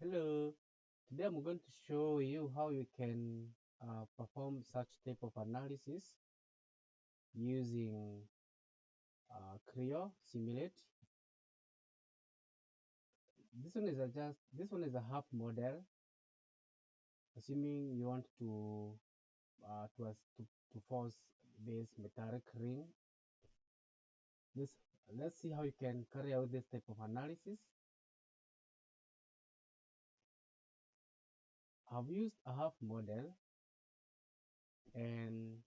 Hello, today I'm going to show you how you can perform such type of analysis using Creo Simulate. This one is a half model. Assuming you want to force this metallic ring. This Let's see how you can carry out this type of analysis. I've used a half model, and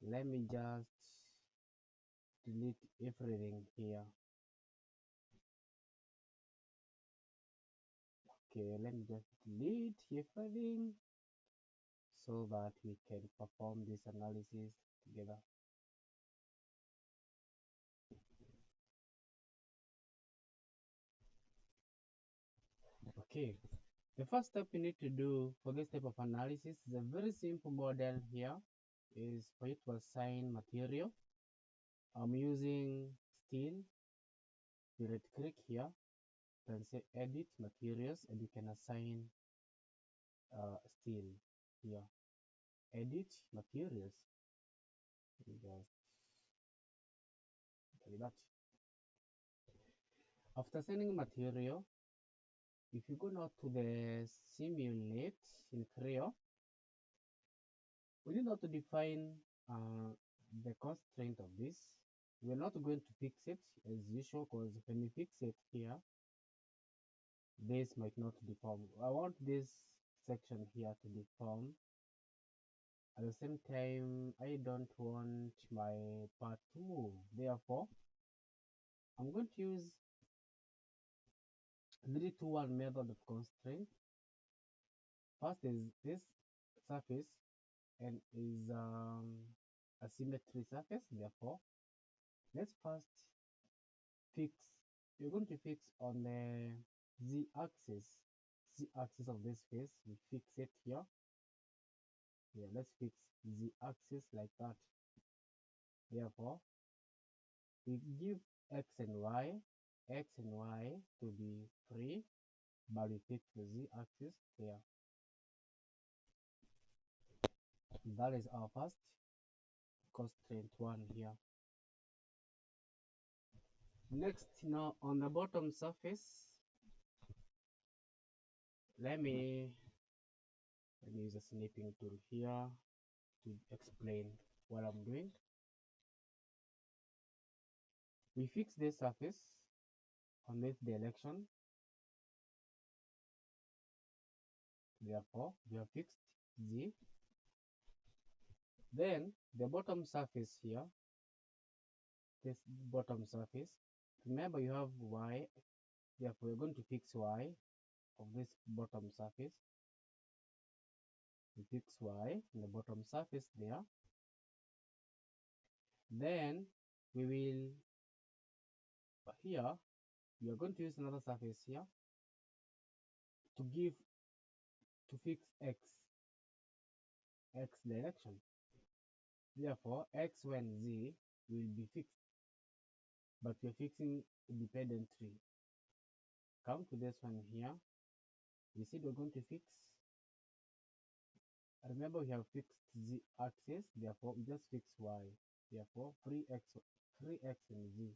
let me just delete everything here. Okay, let me just delete everything so that we can perform this analysis together. Okay, the first step you need to do for this type of analysis is a very simple model here, is for you to assign material. I'm using steel. You right click here, you can say edit materials, and you can assign steel here. Edit materials. Just like that. After sending material, if you go now to the simulate in Creo, we need now to define the constraint of this. We're not going to fix it as usual, because when we fix it here, this might not deform. I want this section here to deform. At the same time, I don't want my part to move. Therefore, I'm going to use 3-2-1 method of constraint. First is this surface, and is a symmetry surface. Therefore, let's first fix. We're going to fix on the z-axis of this face. We fix it here. Yeah, let's fix z-axis like that. Therefore, we give x and y to be free, but we fix the z-axis here. That is our first constraint one here. Next, now on the bottom surface, let me use a snipping tool here to explain what I'm doing. We fix this surface on this direction. Therefore, we have fixed z. Then the bottom surface here, this bottom surface, remember you have y. Therefore, we're going to fix y of this bottom surface. We fix y in the bottom surface there. Then we will here, we are going to use another surface here to fix x direction. Therefore, x, y, and z will be fixed, but we're fixing independently. Come to this one here. We said we're going to fix. Remember, we have fixed z axis. Therefore, we just fix y. Therefore, free x and z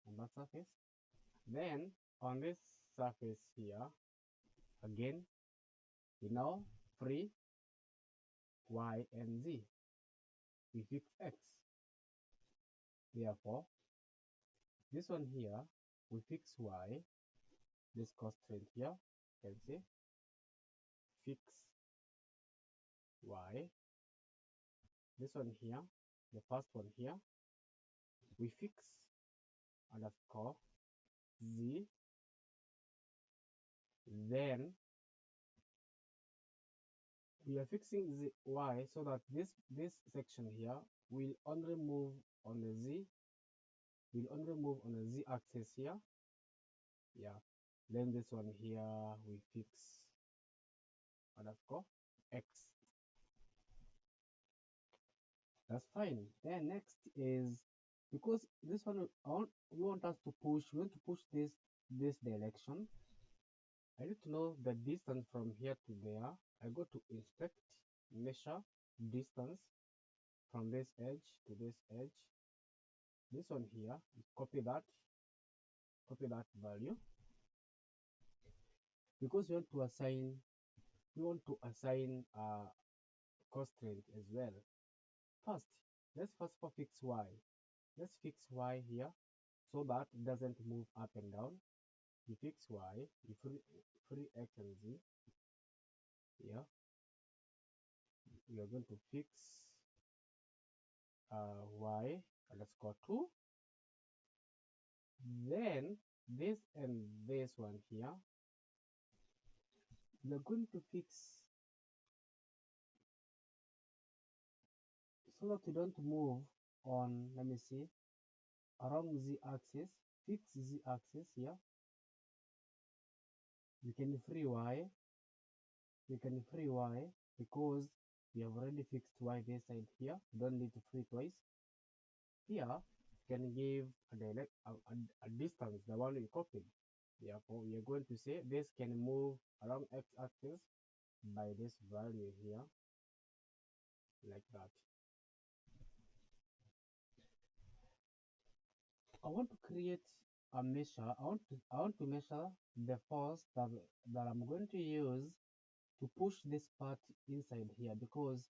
on that surface. Then on this surface here, again, we now free y and z. We fix x. Therefore, this one here, we fix y. This constraint here, you can see, fix y. This one here, the first one here, we fix underscore z. Then we are fixing the y so that this section here will only move on the z, axis here. Yeah. Then this one here we fix underscore x. That's fine. Then next is, because this one we want us to push, we want to push this this direction. I need to know the distance from here to there. I go to inspect, measure distance from this edge to this edge. This one here, copy that value, because we want to assign constraint as well. First, let's first of all fix y. Let's fix y here so that it doesn't move up and down. You fix y, you free x and z here. We are going to fix y underscore 2. Then this and this one here, we are going to fix so that we don't move on, let me see, around z axis. Fix z axis here. We can free y because we have already fixed y this side here. We don't need to free twice. Here we can give a distance, the one we copied. Therefore, we are going to say this can move along x-axis by this value here, like that. I want to create a measure. I want to measure the force that I'm going to use to push this part inside here, because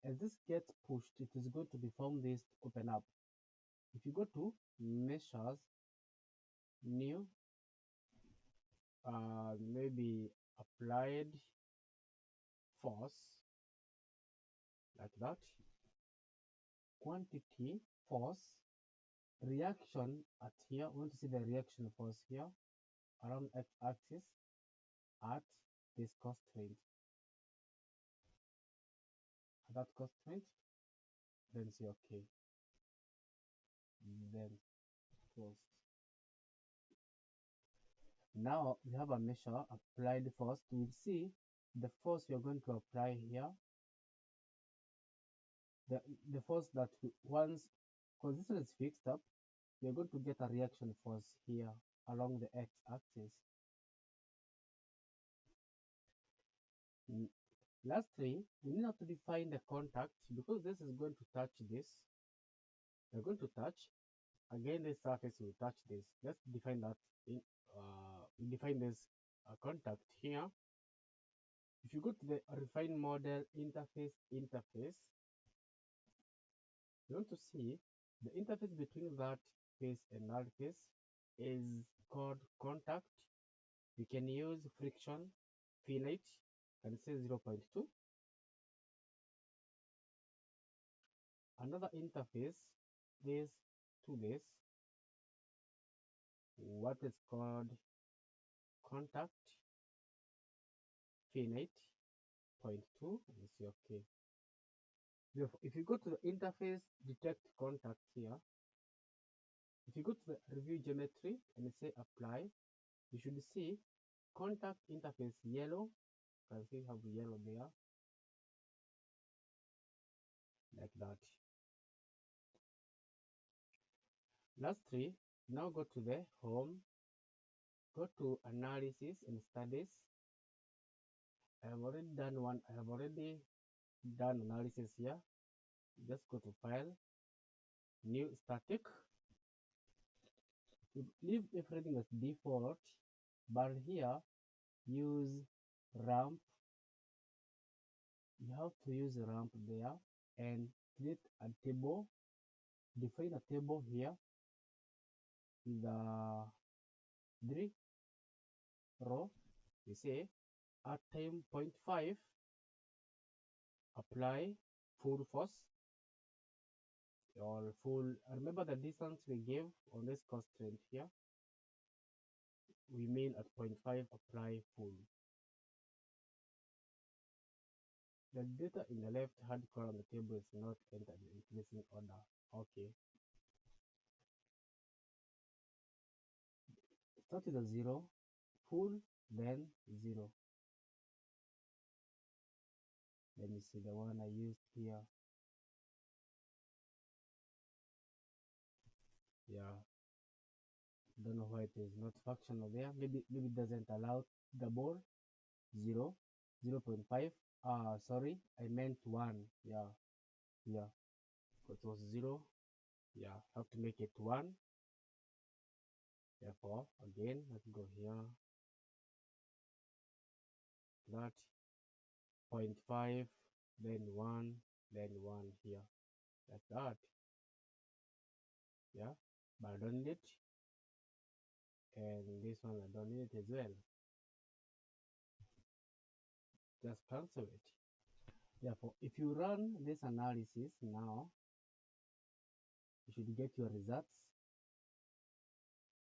as this gets pushed, it is going to be form this to open up. If you go to measures, new, maybe applied force, like that, quantity force, reaction at here. We want to see the reaction force here around x-axis at this constraint. At that constraint, then say okay, then close. Now we have a measure applied force. We will see the force we are going to apply here. The force that once, because this one is fixed up, we are going to get a reaction force here along the x-axis. Lastly, we need to define the contact, because this is going to touch this. We're going to touch again this surface will touch this. Let's define that in we define this contact here. If you go to the refine model interface, you want to see the interface between that face and that face is called contact. You can use friction finite and say 0.2. Another interface is to this, what is called contact finite 0.2, and say okay. If you go to the interface detect contact here, if you go to the review geometry and say apply, you should see contact interface yellow. You can see you have yellow there, like that. Lastly, now go to the home, go to analysis and studies. I have already done analysis here. Just go to file, new static. Leave everything as default, but here use ramp. You have to use a ramp there and create a table. Define a table here with a 3 row. You say at time 0.5 apply full force or full. Remember the distance we gave on this constraint here. We mean at 0.5 apply full. The data in the left hand column of the table is not entered in increasing order. Okay. Start with a 0, full, then 0. Let me see the one I used here. Yeah, don't know why it is not functional there. Maybe it doesn't allow double 0, 0.5. Sorry, I meant 1. Yeah, yeah. It was 0. Yeah, have to make it 1. Therefore, again, let's go here. That 0.5, then 1, then 1 here. Like that. Yeah, but I don't need it. And this one I don't need it as well. Just cancel it. Therefore, if you run this analysis now, you should get your results.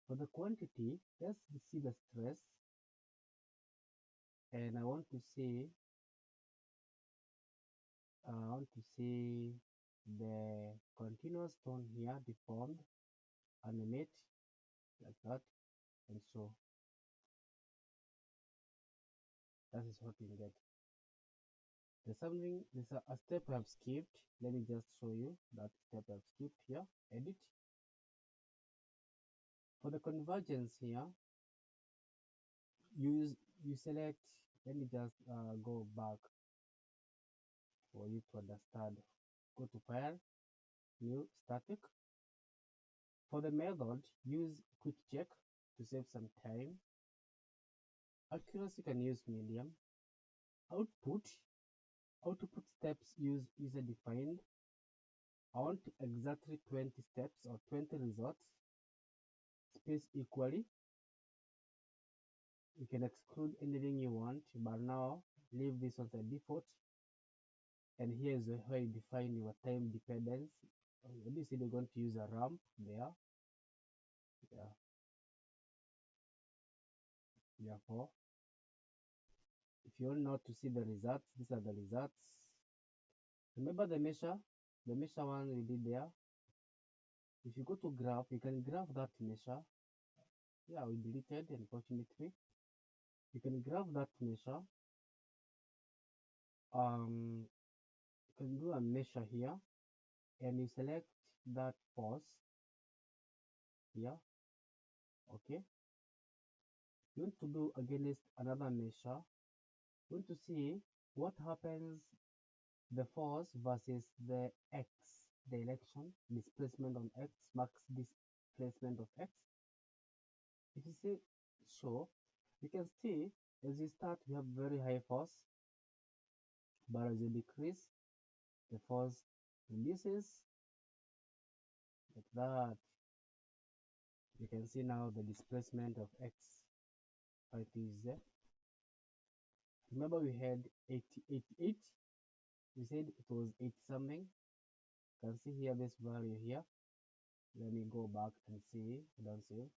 For the quantity, let's see the stress. And I want to see the continuous tone here deformed, animate like that, and so that is what you get. There's a step I've skipped. Let me just show you that step I've skipped here. Edit. For the convergence here, you select. Let me just go back for you to understand. Go to File, New, Static. For the method, use Quick Check to save some time. Accuracy can use medium. Output steps use user defined. I want exactly 20 steps or 20 results. Space equally. You can exclude anything you want, but now leave this as a default. And here's where you define your time dependence. Obviously, they're going to use a ramp there. Yeah. Therefore, if you want not to see the results, these are the results. Remember the measure one we did there. If you go to graph, you can graph that measure. Yeah, we deleted, unfortunately. You can graph that measure. You can do a measure here, and you select that force here. Okay. You want to do against another measure. You want to see what happens the force versus the x direction, displacement on x, max displacement of x. If you see so, you can see as you start you have very high force, but as you decrease the force reduces like that. You can see now the displacement of x right is there. Remember we had 88. We said it was 80 something. You can see here this value here. Let me go back and see. Don't save.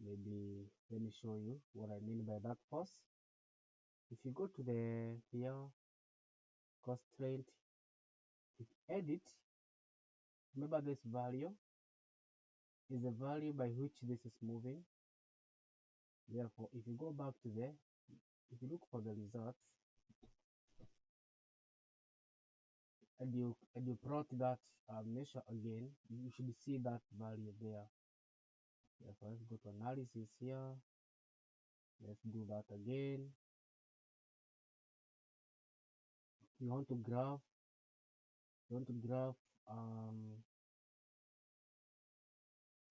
Maybe let me show you what I mean by that force. If you go to the here constraint, if edit, remember this value is the value by which this is moving. Therefore, if you go back to there, if you look for the results and you plot that measure again, you should see that value there. Therefore, let's go to analysis here. Let's do that again. You want to graph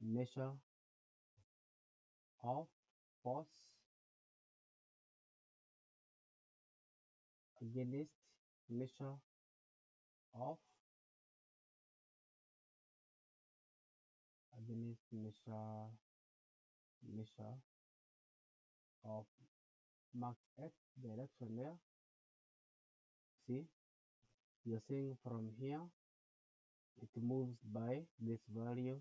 measure of force against measure of measure of max x direction there. See, you're seeing from here it moves by this value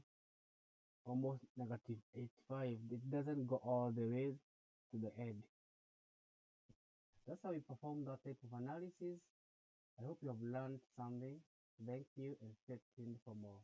almost negative 85. It doesn't go all the way to the end. That's how we perform that type of analysis. I hope you have learned something. Thank you and stay tuned for more.